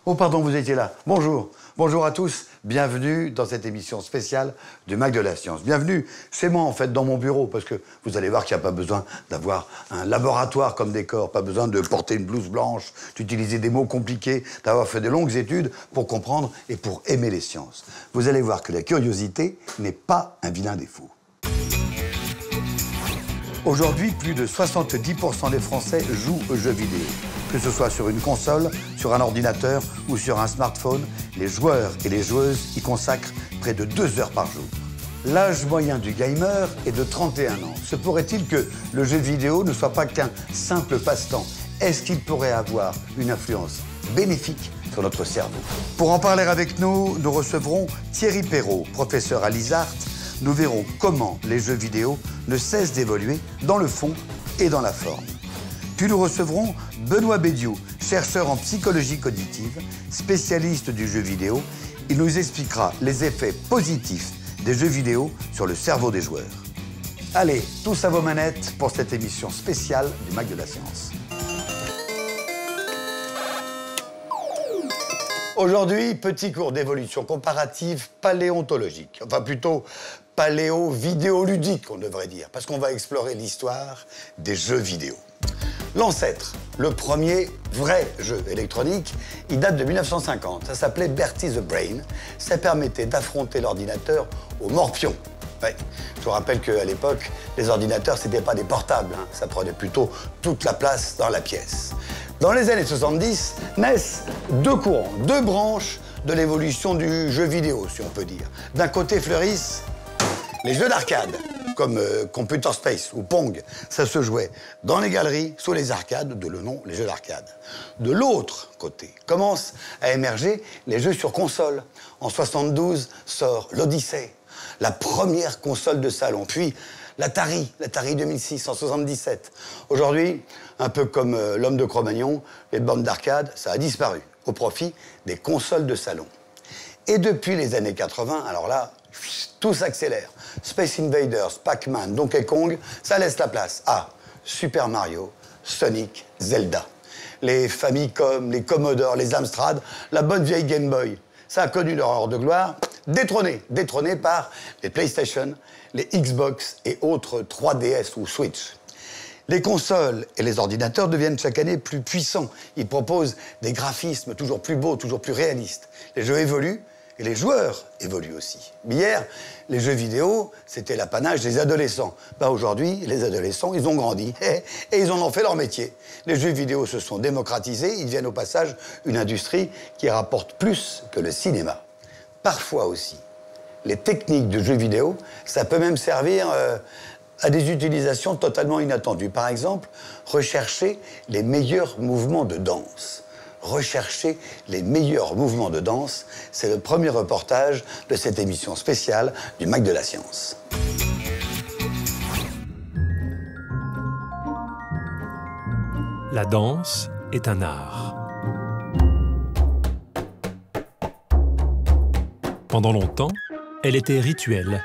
Oh pardon, vous étiez là. Bonjour. Bonjour à tous. Bienvenue dans cette émission spéciale du Mac de la Science. Bienvenue chez moi, en fait, dans mon bureau, parce que vous allez voir qu'il n'y a pas besoin d'avoir un laboratoire comme décor, pas besoin de porter une blouse blanche, d'utiliser des mots compliqués, d'avoir fait de longues études pour comprendre et pour aimer les sciences. Vous allez voir que la curiosité n'est pas un vilain défaut. Aujourd'hui, plus de 70% des Français jouent aux jeux vidéo. Que ce soit sur une console, sur un ordinateur ou sur un smartphone, les joueurs et les joueuses y consacrent près de 2 heures par jour. L'âge moyen du gamer est de 31 ans. Se pourrait-il que le jeu vidéo ne soit pas qu'un simple passe-temps? Est-ce qu'il pourrait avoir une influence bénéfique sur notre cerveau? Pour en parler avec nous, nous recevrons Thierry Perrault, professeur à l'ISART. Nous verrons comment les jeux vidéo ne cessent d'évoluer dans le fond et dans la forme. Puis nous recevrons Benoît Bédiou, chercheur en psychologie cognitive, spécialiste du jeu vidéo. Il nous expliquera les effets positifs des jeux vidéo sur le cerveau des joueurs. Allez, tous à vos manettes pour cette émission spéciale du Mac de la Science. Aujourd'hui, petit cours d'évolution comparative paléontologique, enfin plutôt paléo-vidéoludique, on devrait dire, parce qu'on va explorer l'histoire des jeux vidéo. L'ancêtre, le premier vrai jeu électronique, il date de 1950. Ça s'appelait Bertie the Brain. Ça permettait d'affronter l'ordinateur au morpion. Ouais. Je vous rappelle qu'à l'époque, les ordinateurs, c'était pas des portables. Hein. Ça prenait plutôt toute la place dans la pièce. Dans les années 70, naissent 2 courants, 2 branches de l'évolution du jeu vidéo, si on peut dire. D'un côté fleurissent les jeux d'arcade, comme Computer Space ou Pong. Ça se jouait dans les galeries, sous les arcades, de le nom, les jeux d'arcade. De l'autre côté, commencent à émerger les jeux sur console. En 72 sort l'Odyssey, la première console de salon. Puis l'Atari 2006 en 77. Aujourd'hui, un peu comme l'homme de Cro-Magnon, les bornes d'arcade, ça a disparu au profit des consoles de salon. Et depuis les années 80, alors là, tout s'accélère. Space Invaders, Pac-Man, Donkey Kong, ça laisse la place à Super Mario, Sonic, Zelda. Les Famicom, les Commodore, les Amstrad, la bonne vieille Game Boy. Ça a connu leur heure de gloire, détrôné par les PlayStation, les Xbox et autres 3DS ou Switch. Les consoles et les ordinateurs deviennent chaque année plus puissants. Ils proposent des graphismes toujours plus beaux, toujours plus réalistes. Les jeux évoluent et les joueurs évoluent aussi. Hier, les jeux vidéo, c'était l'apanage des adolescents. Aujourd'hui, les adolescents, ils ont grandi et ils en ont fait leur métier. Les jeux vidéo se sont démocratisés, ils deviennent au passage une industrie qui rapporte plus que le cinéma. Parfois aussi, les techniques de jeux vidéo, ça peut même servir à des utilisations totalement inattendues. Par exemple, rechercher les meilleurs mouvements de danse. Rechercher les meilleurs mouvements de danse, c'est le premier reportage de cette émission spéciale du Mac de la Science. La danse est un art. Pendant longtemps, elle était rituelle.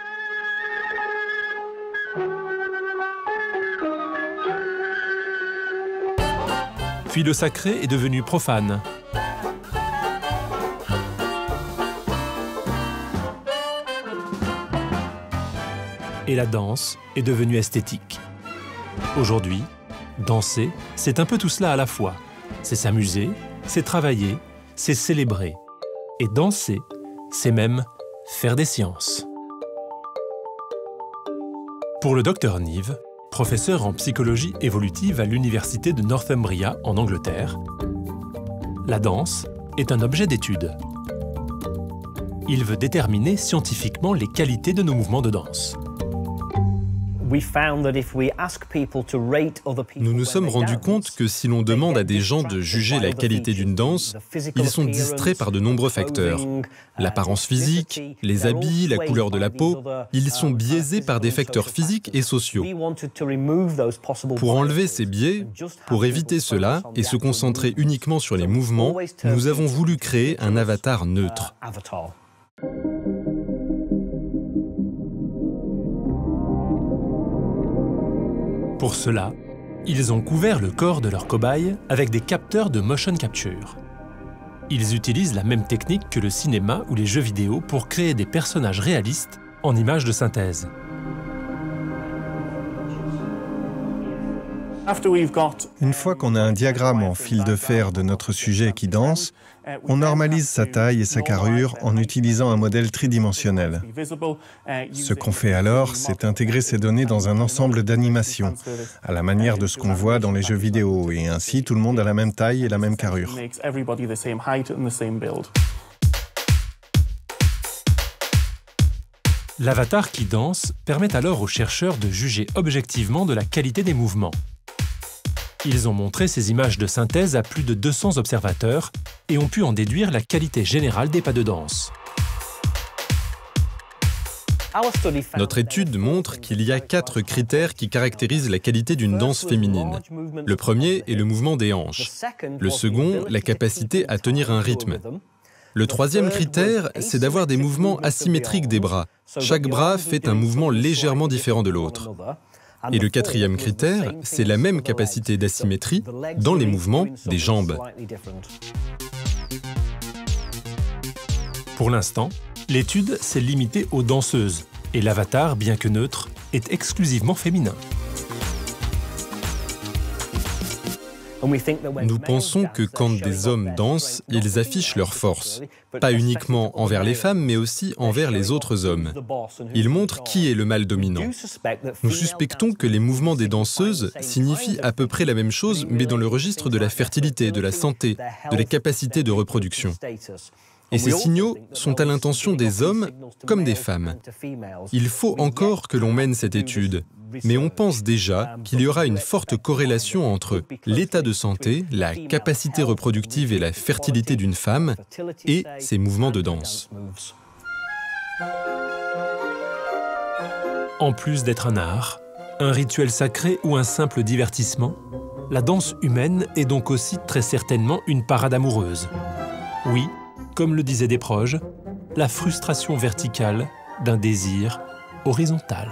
Puis le sacré est devenu profane. Et la danse est devenue esthétique. Aujourd'hui, danser, c'est un peu tout cela à la fois. C'est s'amuser, c'est travailler, c'est célébrer. Et danser, c'est même faire des sciences. Pour le docteur Neave, professeur en psychologie évolutive à l'université de Northumbria en Angleterre, la danse est un objet d'étude. Il veut déterminer scientifiquement les qualités de nos mouvements de danse. Nous nous sommes rendus compte que si l'on demande à des gens de juger la qualité d'une danse, ils sont distraits par de nombreux facteurs. L'apparence physique, les habits, la couleur de la peau, ils sont biaisés par des facteurs physiques et sociaux. Pour enlever ces biais, pour éviter cela et se concentrer uniquement sur les mouvements, nous avons voulu créer un avatar neutre. Pour cela, ils ont couvert le corps de leur cobaye avec des capteurs de motion capture. Ils utilisent la même technique que le cinéma ou les jeux vidéo pour créer des personnages réalistes en images de synthèse. Une fois qu'on a un diagramme en fil de fer de notre sujet qui danse, on normalise sa taille et sa carrure en utilisant un modèle tridimensionnel. Ce qu'on fait alors, c'est intégrer ces données dans un ensemble d'animations, à la manière de ce qu'on voit dans les jeux vidéo, et ainsi tout le monde a la même taille et la même carrure. L'avatar qui danse permet alors aux chercheurs de juger objectivement de la qualité des mouvements. Ils ont montré ces images de synthèse à plus de 200 observateurs et ont pu en déduire la qualité générale des pas de danse. Notre étude montre qu'il y a 4 critères qui caractérisent la qualité d'une danse féminine. Le premier est le mouvement des hanches. Le second, la capacité à tenir un rythme. Le troisième critère, c'est d'avoir des mouvements asymétriques des bras. Chaque bras fait un mouvement légèrement différent de l'autre. Et le quatrième critère, c'est la même capacité d'asymétrie dans les mouvements des jambes. Pour l'instant, l'étude s'est limitée aux danseuses, et l'avatar, bien que neutre, est exclusivement féminin. Nous pensons que quand des hommes dansent, ils affichent leur force, pas uniquement envers les femmes, mais aussi envers les autres hommes. Ils montrent qui est le mâle dominant. Nous suspectons que les mouvements des danseuses signifient à peu près la même chose, mais dans le registre de la fertilité, de la santé, de la capacité de reproduction. Et ces signaux sont à l'intention des hommes comme des femmes. Il faut encore que l'on mène cette étude, mais on pense déjà qu'il y aura une forte corrélation entre l'état de santé, la capacité reproductive et la fertilité d'une femme et ses mouvements de danse. En plus d'être un art, un rituel sacré ou un simple divertissement, la danse humaine est donc aussi très certainement une parade amoureuse. Oui, comme le disaient des proches, la frustration verticale d'un désir horizontal.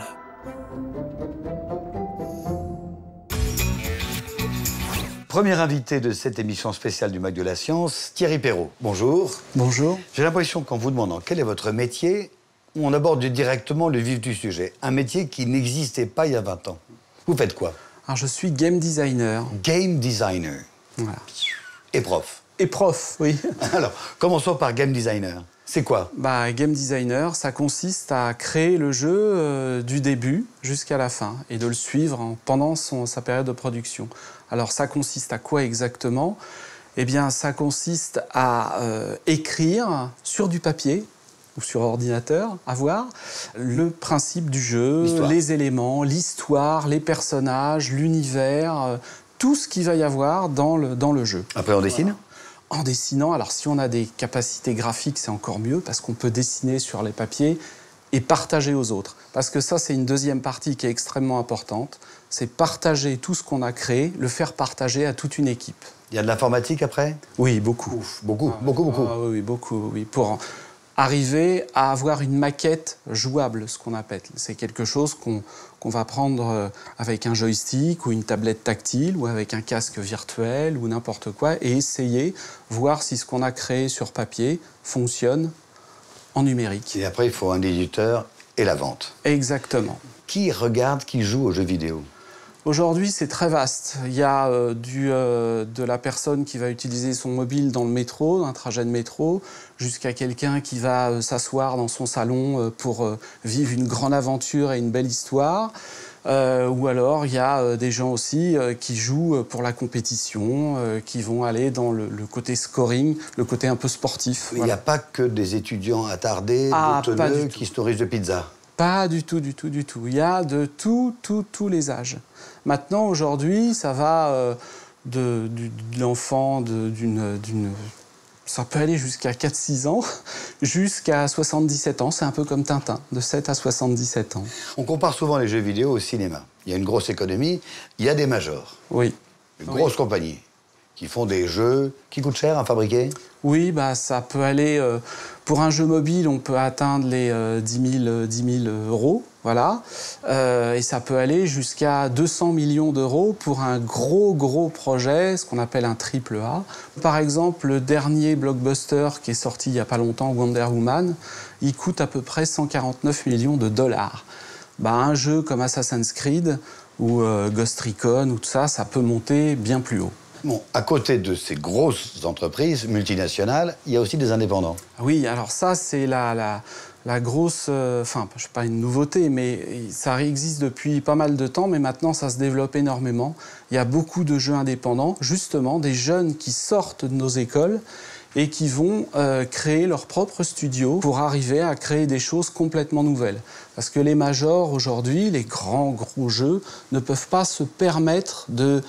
Premier invité de cette émission spéciale du Mac de la Science, Thierry Perrault. Bonjour. Bonjour. J'ai l'impression qu'en vous demandant quel est votre métier, on aborde directement le vif du sujet. Un métier qui n'existait pas il y a 20 ans. Vous faites quoi? Alors, je suis game designer. Game designer. Voilà. Et prof. Et prof, oui. Alors, commençons par game designer. C'est quoi? Game designer, ça consiste à créer le jeu du début jusqu'à la fin et de le suivre pendant sa période de production. Alors, ça consiste à quoi exactement? Eh bien, ça consiste à écrire sur du papier ou sur ordinateur, à voir le principe du jeu, les éléments, l'histoire, les personnages, l'univers, tout ce qu'il va y avoir dans le jeu. Après, on dessine? En dessinant, alors si on a des capacités graphiques, c'est encore mieux parce qu'on peut dessiner sur les papiers et partager aux autres. Parce que ça, c'est une deuxième partie qui est extrêmement importante. C'est partager tout ce qu'on a créé, le faire partager à toute une équipe. Il y a de l'informatique après? Oui, beaucoup. Ouf, beaucoup. Oui, beaucoup, oui. Pour arriver à avoir une maquette jouable, ce qu'on appelle. C'est quelque chose qu'on va prendre avec un joystick ou une tablette tactile ou avec un casque virtuel ou n'importe quoi et essayer, voir si ce qu'on a créé sur papier fonctionne en numérique. Et après, il faut un éditeur et la vente. Exactement. Qui regarde, qui joue aux jeux vidéo? Aujourd'hui, c'est très vaste. Il y a de la personne qui va utiliser son mobile dans le métro, un trajet de métro, jusqu'à quelqu'un qui va s'asseoir dans son salon pour vivre une grande aventure et une belle histoire. Ou alors, il y a des gens aussi qui jouent pour la compétition, qui vont aller dans le côté scoring, le côté un peu sportif. Il n'y a pas que des étudiants attardés, boutonneux, qui se nourrissent de pizza. Pas du tout. Il y a de tous les âges. Maintenant, aujourd'hui, ça va de l'enfant ça peut aller jusqu'à 4-6 ans, jusqu'à 77 ans. C'est un peu comme Tintin, de 7 à 77 ans. On compare souvent les jeux vidéo au cinéma. Il y a une grosse économie, il y a des majors. Oui. Une grosse compagnie qui font des jeux qui coûtent cher à fabriquer. Oui, ça peut aller... pour un jeu mobile, on peut atteindre les 10 000 euros. Voilà. Et ça peut aller jusqu'à 200 millions d'euros pour un gros projet, ce qu'on appelle un AAA. Par exemple, le dernier blockbuster qui est sorti il n'y a pas longtemps, Wonder Woman, il coûte à peu près 149 millions de dollars. Un jeu comme Assassin's Creed ou Ghost Recon ou tout ça, ça peut monter bien plus haut. Bon, à côté de ces grosses entreprises multinationales, il y a aussi des indépendants. Oui, alors ça, c'est la grosse... Enfin, je sais pas une nouveauté, mais ça existe depuis pas mal de temps, mais maintenant, ça se développe énormément. Il y a beaucoup de jeux indépendants, justement, des jeunes qui sortent de nos écoles et qui vont créer leur propre studio pour arriver à créer des choses complètement nouvelles. Parce que les majors, aujourd'hui, les gros jeux, ne peuvent pas se permettre de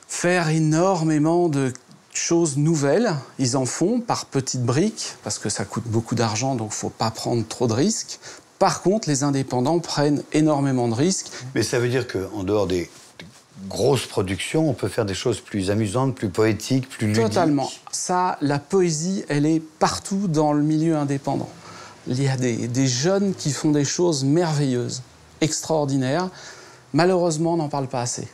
faire énormément de choses nouvelles. Ils en font par petites briques, parce que ça coûte beaucoup d'argent, donc il ne faut pas prendre trop de risques. Par contre, les indépendants prennent énormément de risques. Mais ça veut dire qu'en dehors des grosses productions, on peut faire des choses plus amusantes, plus poétiques, plus ludiques. Totalement. Ça, la poésie, elle est partout dans le milieu indépendant. Il y a des jeunes qui font des choses merveilleuses, extraordinaires. Malheureusement, on n'en parle pas assez.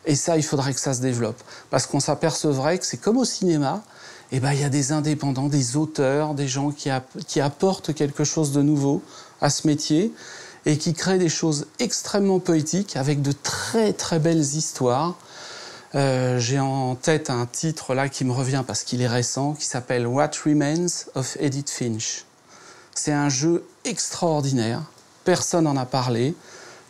Et ça, il faudrait que ça se développe. Parce qu'on s'apercevrait que c'est comme au cinéma, il y a des indépendants, des auteurs, des gens qui apportent quelque chose de nouveau à ce métier et qui créent des choses extrêmement poétiques avec de très belles histoires. J'ai en tête un titre là qui me revient parce qu'il est récent, qui s'appelle What Remains of Edith Finch. C'est un jeu extraordinaire, personne n'en a parlé,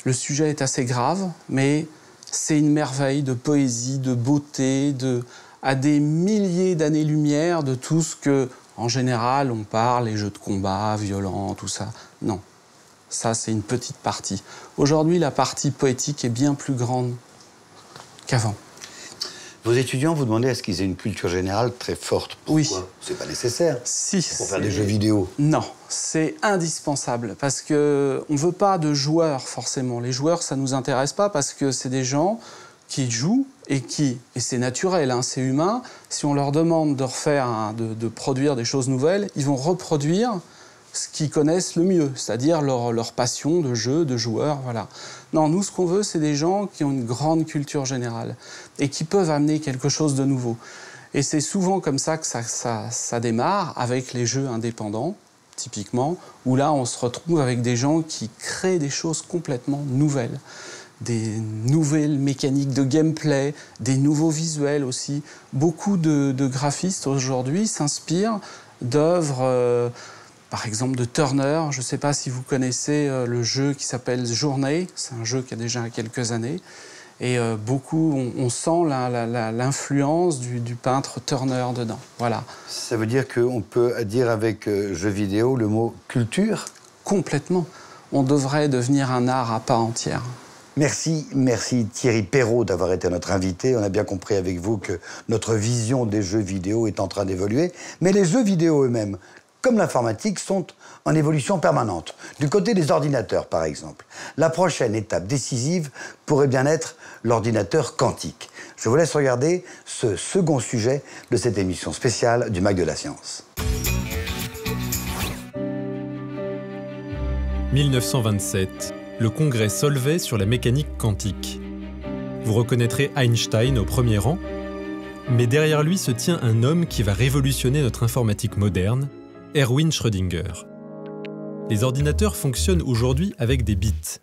le sujet est assez grave, mais c'est une merveille de poésie, de beauté, à des milliers d'années-lumière de tout ce que, en général, on parle, les jeux de combat, violents, tout ça. Non, ça c'est une petite partie. Aujourd'hui, la partie poétique est bien plus grande qu'avant. Vos étudiants vous demandaient est-ce qu'ils aient une culture générale très forte. Pourquoi ? Oui. C'est pas nécessaire. Si. Pour faire des jeux vidéo. Non, c'est indispensable parce que on veut pas de joueurs forcément. Les joueurs, ça nous intéresse pas parce que c'est des gens qui jouent et c'est naturel, hein, c'est humain. Si on leur demande de refaire, de produire des choses nouvelles, ils vont reproduire ce qu'ils connaissent le mieux, c'est-à-dire leur passion de jeu, de joueurs, voilà. Non, nous, ce qu'on veut, c'est des gens qui ont une grande culture générale et qui peuvent amener quelque chose de nouveau. Et c'est souvent comme ça que ça démarre, avec les jeux indépendants, typiquement, où là, on se retrouve avec des gens qui créent des choses complètement nouvelles. Des nouvelles mécaniques de gameplay, des nouveaux visuels aussi. Beaucoup de graphistes, aujourd'hui, s'inspirent d'œuvres... Par exemple, de Turner, je ne sais pas si vous connaissez le jeu qui s'appelle Journée, c'est un jeu qui a déjà quelques années, et beaucoup, on sent l'influence du peintre Turner dedans, voilà. Ça veut dire qu'on peut dire avec jeu vidéo le mot culture ? Complètement. On devrait devenir un art à part entière. Merci Thierry Perrault d'avoir été notre invité. On a bien compris avec vous que notre vision des jeux vidéo est en train d'évoluer, mais les jeux vidéo eux-mêmes, comme l'informatique, sont en évolution permanente. Du côté des ordinateurs, par exemple, la prochaine étape décisive pourrait bien être l'ordinateur quantique. Je vous laisse regarder ce second sujet de cette émission spéciale du Mac de la Science. 1927, le congrès Solvay sur la mécanique quantique. Vous reconnaîtrez Einstein au premier rang, mais derrière lui se tient un homme qui va révolutionner notre informatique moderne, Erwin Schrödinger. Les ordinateurs fonctionnent aujourd'hui avec des bits,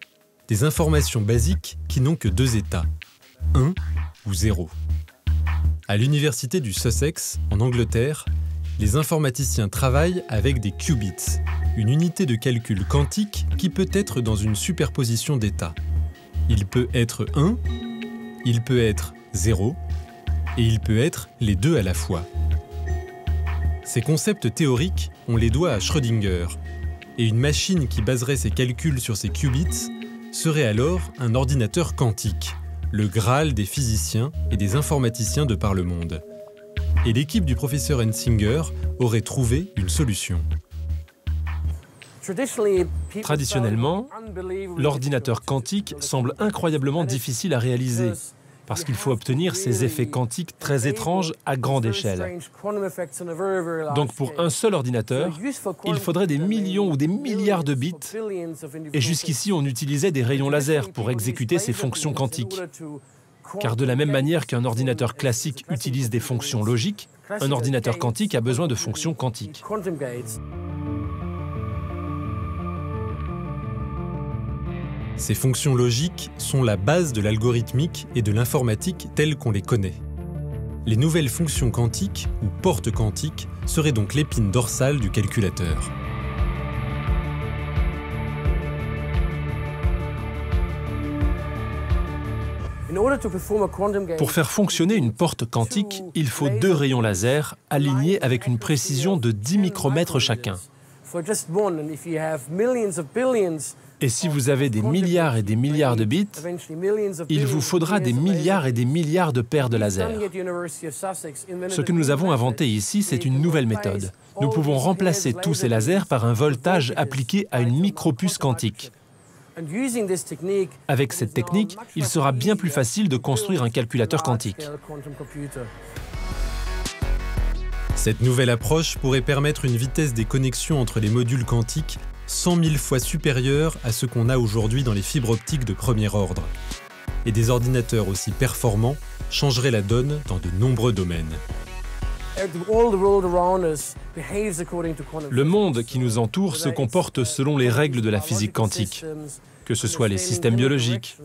des informations basiques qui n'ont que deux états, 1 ou 0. À l'université du Sussex, en Angleterre, les informaticiens travaillent avec des qubits, une unité de calcul quantique qui peut être dans une superposition d'états. Il peut être 1, il peut être 0, et il peut être les deux à la fois. Ces concepts théoriques, on les doit à Schrödinger, et une machine qui baserait ses calculs sur ces qubits serait alors un ordinateur quantique, le Graal des physiciens et des informaticiens de par le monde. Et l'équipe du professeur Hensinger aurait trouvé une solution. Traditionnellement, l'ordinateur quantique semble incroyablement difficile à réaliser, parce qu'il faut obtenir ces effets quantiques très étranges à grande échelle. Donc pour un seul ordinateur, il faudrait des millions ou des milliards de bits, et jusqu'ici on utilisait des rayons laser pour exécuter ces fonctions quantiques. Car de la même manière qu'un ordinateur classique utilise des fonctions logiques, un ordinateur quantique a besoin de fonctions quantiques. Ces fonctions logiques sont la base de l'algorithmique et de l'informatique telle qu'on les connaît. Les nouvelles fonctions quantiques, ou portes quantiques, seraient donc l'épine dorsale du calculateur. Pour faire fonctionner une porte quantique, il faut 2 rayons laser alignés avec une précision de 10 micromètres chacun. Et si vous avez des milliards et des milliards de bits, il vous faudra des milliards et des milliards de paires de lasers. Ce que nous avons inventé ici, c'est une nouvelle méthode. Nous pouvons remplacer tous ces lasers par un voltage appliqué à une micropuce quantique. Avec cette technique, il sera bien plus facile de construire un calculateur quantique. Cette nouvelle approche pourrait permettre une vitesse des connexions entre les modules quantiques 100 000 fois supérieure à ce qu'on a aujourd'hui dans les fibres optiques de premier ordre. Et des ordinateurs aussi performants changeraient la donne dans de nombreux domaines. Le monde qui nous entoure se comporte selon les règles de la physique quantique, que ce soit les systèmes biologiques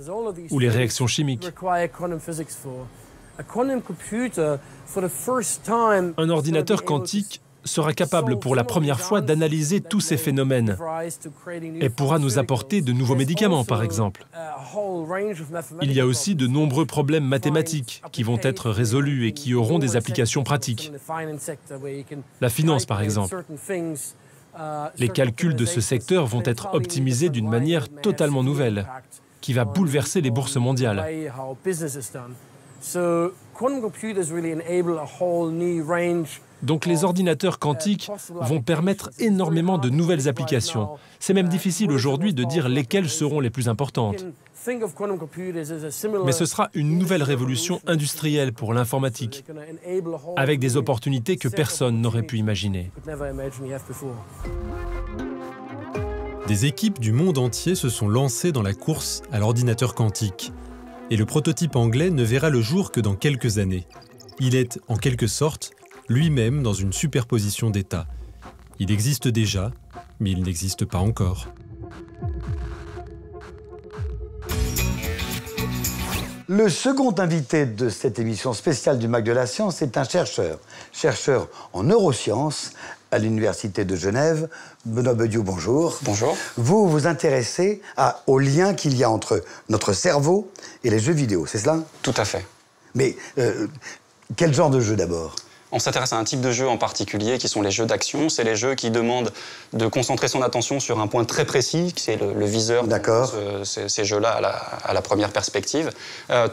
ou les réactions chimiques. Un ordinateur quantique sera capable pour la première fois d'analyser tous ces phénomènes et pourra nous apporter de nouveaux médicaments, par exemple. Il y a aussi de nombreux problèmes mathématiques qui vont être résolus et qui auront des applications pratiques. La finance, par exemple. Les calculs de ce secteur vont être optimisés d'une manière totalement nouvelle, qui va bouleverser les bourses mondiales. Donc les ordinateurs quantiques vont permettre énormément de nouvelles applications. C'est même difficile aujourd'hui de dire lesquelles seront les plus importantes. Mais ce sera une nouvelle révolution industrielle pour l'informatique, avec des opportunités que personne n'aurait pu imaginer. Des équipes du monde entier se sont lancées dans la course à l'ordinateur quantique. Et le prototype anglais ne verra le jour que dans quelques années. Il est, en quelque sorte, lui-même dans une superposition d'états. Il existe déjà, mais il n'existe pas encore. Le second invité de cette émission spéciale du MAC de la Science est un chercheur en neurosciences à l'Université de Genève. Benoît Bediou, bonjour. Bonjour. Vous vous intéressez au lien qu'il y a entre notre cerveau et les jeux vidéo, c'est cela? Tout à fait. Mais quel genre de jeu d'abord? On s'intéresse à un type de jeu en particulier qui sont les jeux d'action. C'est les jeux qui demandent de concentrer son attention sur un point très précis, c'est le viseur. D'accord. Ces jeux-là à la première perspective,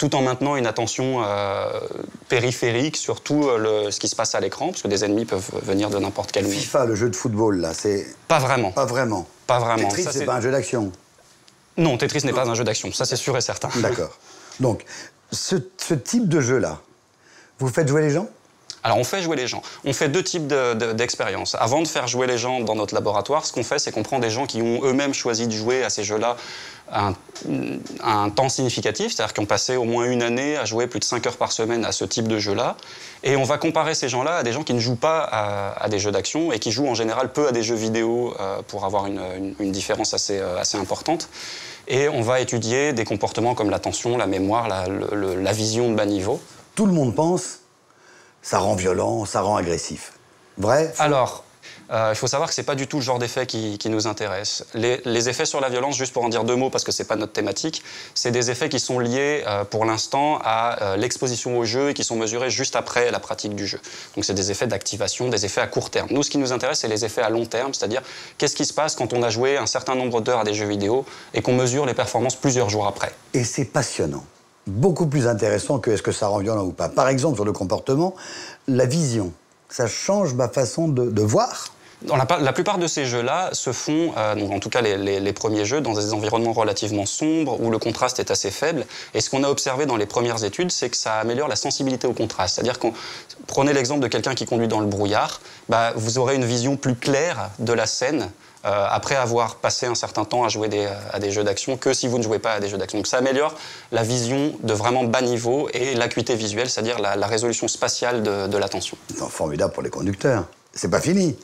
tout en maintenant une attention périphérique sur tout ce qui se passe à l'écran, parce que des ennemis peuvent venir de n'importe quel moment. FIFA, le jeu de football, là, c'est... Pas vraiment. Pas vraiment. Pas vraiment. Tetris, c'est pas un jeu d'action. Non, Tetris n'est pas un jeu d'action, ça c'est sûr et certain. D'accord. Donc, ce type de jeu-là, vous faites jouer les gens? Alors, on fait jouer les gens. On fait 2 types d'expériences. Avant de faire jouer les gens dans notre laboratoire, ce qu'on fait, c'est qu'on prend des gens qui ont eux-mêmes choisi de jouer à ces jeux-là un temps significatif, c'est-à-dire qui ont passé au moins une année à jouer plus de 5 heures par semaine à ce type de jeu-là. Et on va comparer ces gens-là à des gens qui ne jouent pas à des jeux d'action et qui jouent en général peu à des jeux vidéo pour avoir une différence assez importante. Et on va étudier des comportements comme l'attention, la mémoire, la vision de bas niveau. Tout le monde pense... ça rend violent, ça rend agressif. Vrai? Alors, il faut savoir que ce n'est pas du tout le genre d'effet qui nous intéresse. Les effets sur la violence, juste pour en dire 2 mots, parce que ce n'est pas notre thématique, c'est des effets qui sont liés, pour l'instant, à l'exposition au jeu et qui sont mesurés juste après la pratique du jeu. Donc c'est des effets d'activation, des effets à court terme. Nous, ce qui nous intéresse, c'est les effets à long terme, c'est-à-dire qu'est-ce qui se passe quand on a joué un certain nombre d'heures à des jeux vidéo et qu'on mesure les performances plusieurs jours après. Et c'est passionnant. Beaucoup plus intéressant que est-ce que ça rend violent ou pas. Par exemple, sur le comportement, la vision, ça change ma façon de voir. La plupart de ces jeux-là se font, donc en tout cas les premiers jeux, dans des environnements relativement sombres où le contraste est assez faible. Et ce qu'on a observé dans les premières études, c'est que ça améliore la sensibilité au contraste. C'est-à-dire qu'on prenez l'exemple de quelqu'un qui conduit dans le brouillard, vous aurez une vision plus claire de la scène après avoir passé un certain temps à jouer à des jeux d'action que si vous ne jouez pas à des jeux d'action. Donc ça améliore la vision de vraiment bas niveau et l'acuité visuelle, c'est-à-dire la résolution spatiale de l'attention. C'est formidable pour les conducteurs. C'est pas fini.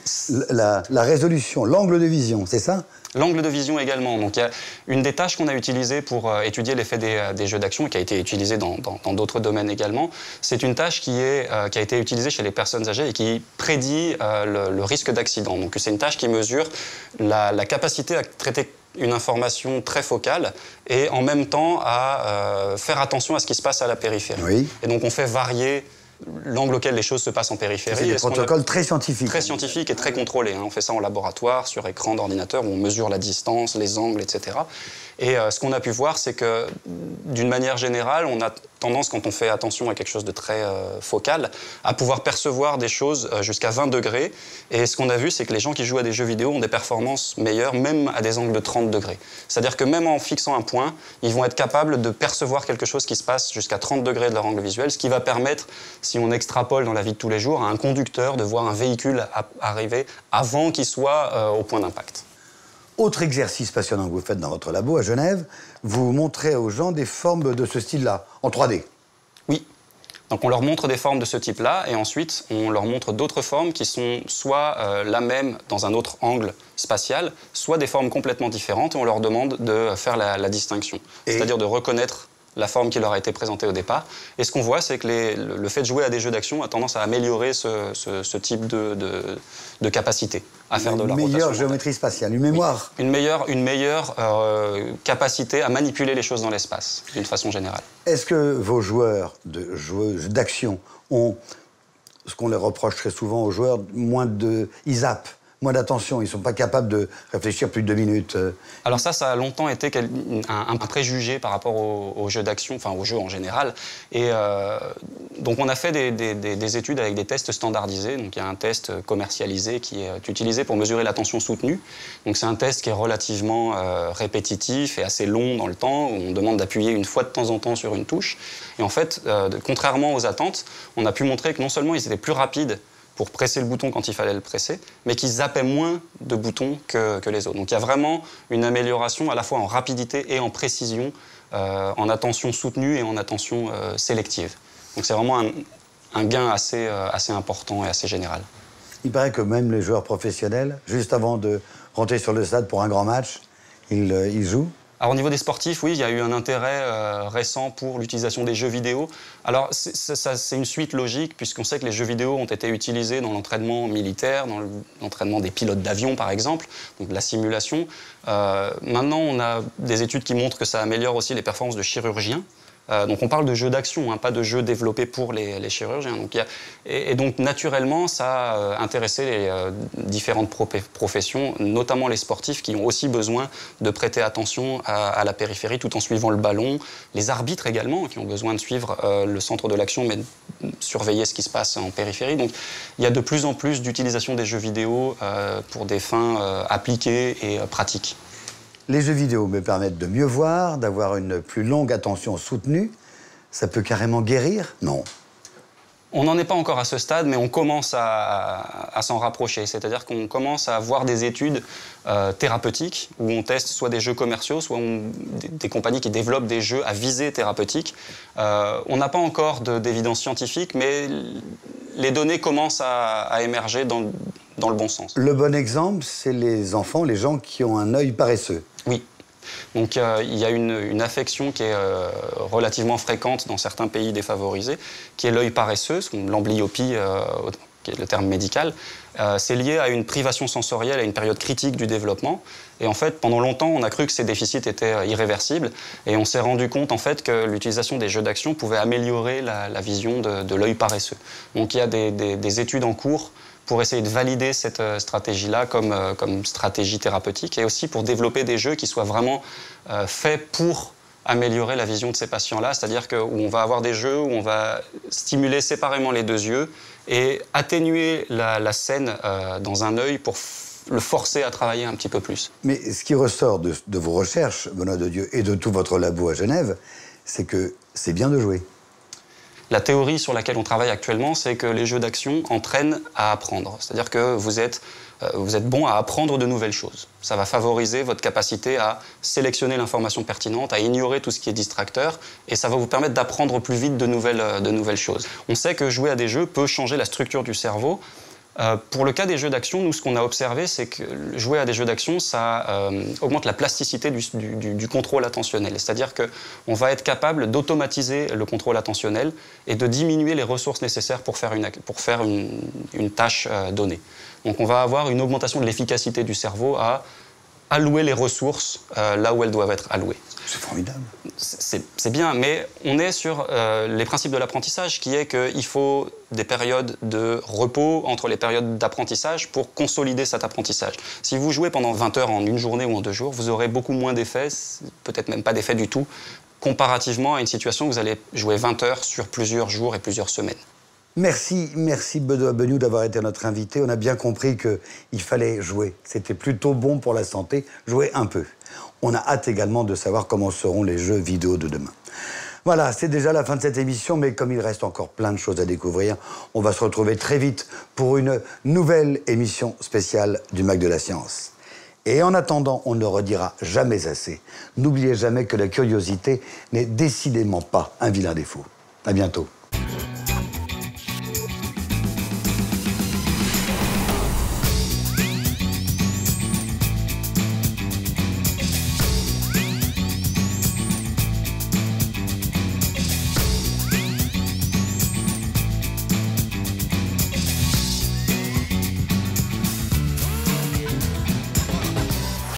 La résolution, l'angle de vision, c'est ça? L'angle de vision également. Donc, il y a une des tâches qu'on a utilisées pour étudier l'effet des jeux d'action et qui a été utilisée dans d'autres domaines également. C'est une tâche qui a été utilisée chez les personnes âgées et qui prédit le risque d'accident. Donc, c'est une tâche qui mesure la capacité à traiter une information très focale et en même temps à faire attention à ce qui se passe à la périphérie. Oui. Et donc, on fait varier l'angle auquel les choses se passent en périphérie. C'est des protocoles très scientifiques. Très scientifiques et très contrôlés. On fait ça en laboratoire, sur écran d'ordinateur, où on mesure la distance, les angles, etc. Et ce qu'on a pu voir, c'est que, d'une manière générale, on a tendance, quand on fait attention à quelque chose de très focal, à pouvoir percevoir des choses jusqu'à 20 degrés. Et ce qu'on a vu, c'est que les gens qui jouent à des jeux vidéo ont des performances meilleures, même à des angles de 30 degrés. C'est-à-dire que même en fixant un point, ils vont être capables de percevoir quelque chose qui se passe jusqu'à 30 degrés de leur angle visuel, ce qui va permettre, si on extrapole dans la vie de tous les jours, à un conducteur de voir un véhicule arriver avant qu'il soit au point d'impact. Autre exercice passionnant que vous faites dans votre labo à Genève, vous montrez aux gens des formes de ce style-là, en 3D. Oui. Donc on leur montre des formes de ce type-là et ensuite on leur montre d'autres formes qui sont soit la même dans un autre angle spatial, soit des formes complètement différentes et on leur demande de faire la distinction. C'est-à-dire de reconnaître la forme qui leur a été présentée au départ. Et ce qu'on voit, c'est que le fait de jouer à des jeux d'action a tendance à améliorer ce type de capacité à faire de la rotation. Une meilleure géométrie spatiale, une mémoire. Oui. Une meilleure capacité à manipuler les choses dans l'espace, d'une façon générale. Est-ce que vos joueuses d'action ont, ce qu'on les reproche très souvent aux joueurs, ils zappent, moins d'attention, ils ne sont pas capables de réfléchir plus de 2 minutes. Alors ça a longtemps été un préjugé par rapport aux jeux d'action, enfin aux jeux en général. Et donc on a fait des études avec des tests standardisés. Donc il y a un test commercialisé qui est utilisé pour mesurer l'attention soutenue. Donc c'est un test qui est relativement répétitif et assez long dans le temps, où on demande d'appuyer une fois de temps en temps sur une touche. Et en fait, contrairement aux attentes, on a pu montrer que non seulement ils étaient plus rapides pour presser le bouton quand il fallait le presser, mais qui zappaient moins de boutons que les autres. Donc il y a vraiment une amélioration à la fois en rapidité et en précision, en attention soutenue et en attention sélective. Donc c'est vraiment un gain assez important et assez général. Il paraît que même les joueurs professionnels, juste avant de rentrer sur le stade pour un grand match, ils jouent. Alors au niveau des sportifs, oui, il y a eu un intérêt récent pour l'utilisation des jeux vidéo. Alors c'est une suite logique, puisqu'on sait que les jeux vidéo ont été utilisés dans l'entraînement militaire, dans l'entraînement des pilotes d'avion par exemple, donc de la simulation. Maintenant, on a des études qui montrent que ça améliore aussi les performances de chirurgiens. Donc on parle de jeux d'action, hein, pas de jeux développés pour les chirurgiens. Donc, donc naturellement, ça a intéressé les différentes professions, notamment les sportifs qui ont aussi besoin de prêter attention à la périphérie tout en suivant le ballon. Les arbitres également, qui ont besoin de suivre le centre de l'action, mais de surveiller ce qui se passe en périphérie. Donc il y a de plus en plus d'utilisation des jeux vidéo pour des fins appliquées et pratiques. Les jeux vidéo me permettent de mieux voir, d'avoir une plus longue attention soutenue. Ça peut carrément guérir? Non. On n'en est pas encore à ce stade, mais on commence à s'en rapprocher. C'est-à-dire qu'on commence à voir des études thérapeutiques où on teste soit des jeux commerciaux, soit des compagnies qui développent des jeux à visée thérapeutique. On n'a pas encore d'évidence scientifique, mais les données commencent à émerger dans le bon sens. Le bon exemple, c'est les enfants, les gens qui ont un œil paresseux. Oui. Donc il y a une affection qui est relativement fréquente dans certains pays défavorisés, qui est l'œil paresseux, l'amblyopie, qui est le terme médical. C'est lié à une privation sensorielle, à une période critique du développement. Et en fait, pendant longtemps, on a cru que ces déficits étaient irréversibles. Et on s'est rendu compte en fait que l'utilisation des jeux d'action pouvait améliorer la vision de l'œil paresseux. Donc il y a des études en cours pour essayer de valider cette stratégie-là comme stratégie thérapeutique et aussi pour développer des jeux qui soient vraiment faits pour améliorer la vision de ces patients-là, c'est-à-dire où on va avoir des jeux où on va stimuler séparément les deux yeux et atténuer la scène dans un œil pour le forcer à travailler un petit peu plus. Mais ce qui ressort de vos recherches, Benoît de Dieu, et de tout votre labo à Genève, c'est que c'est bien de jouer. La théorie sur laquelle on travaille actuellement, c'est que les jeux d'action entraînent à apprendre. C'est-à-dire que vous êtes bon à apprendre de nouvelles choses. Ça va favoriser votre capacité à sélectionner l'information pertinente, à ignorer tout ce qui est distracteur, et ça va vous permettre d'apprendre plus vite de nouvelles choses. On sait que jouer à des jeux peut changer la structure du cerveau. Pour le cas des jeux d'action, nous, ce qu'on a observé, c'est que jouer à des jeux d'action, ça augmente la plasticité du contrôle attentionnel. C'est-à-dire qu'on va être capable d'automatiser le contrôle attentionnel et de diminuer les ressources nécessaires pour faire une tâche donnée. Donc on va avoir une augmentation de l'efficacité du cerveau à allouer les ressources là où elles doivent être allouées. C'est formidable. C'est bien, mais on est sur les principes de l'apprentissage, qui est qu'il faut des périodes de repos entre les périodes d'apprentissage pour consolider cet apprentissage. Si vous jouez pendant 20 heures en une journée ou en 2 jours, vous aurez beaucoup moins d'effets, peut-être même pas d'effets du tout, comparativement à une situation où vous allez jouer 20 heures sur plusieurs jours et plusieurs semaines. Merci Benoît Benoud d'avoir été notre invité. On a bien compris qu'il fallait jouer. C'était plutôt bon pour la santé, jouer un peu. On a hâte également de savoir comment seront les jeux vidéo de demain. Voilà, c'est déjà la fin de cette émission, mais comme il reste encore plein de choses à découvrir, on va se retrouver très vite pour une nouvelle émission spéciale du Mac de la Science. Et en attendant, on ne le redira jamais assez. N'oubliez jamais que la curiosité n'est décidément pas un vilain défaut. À bientôt.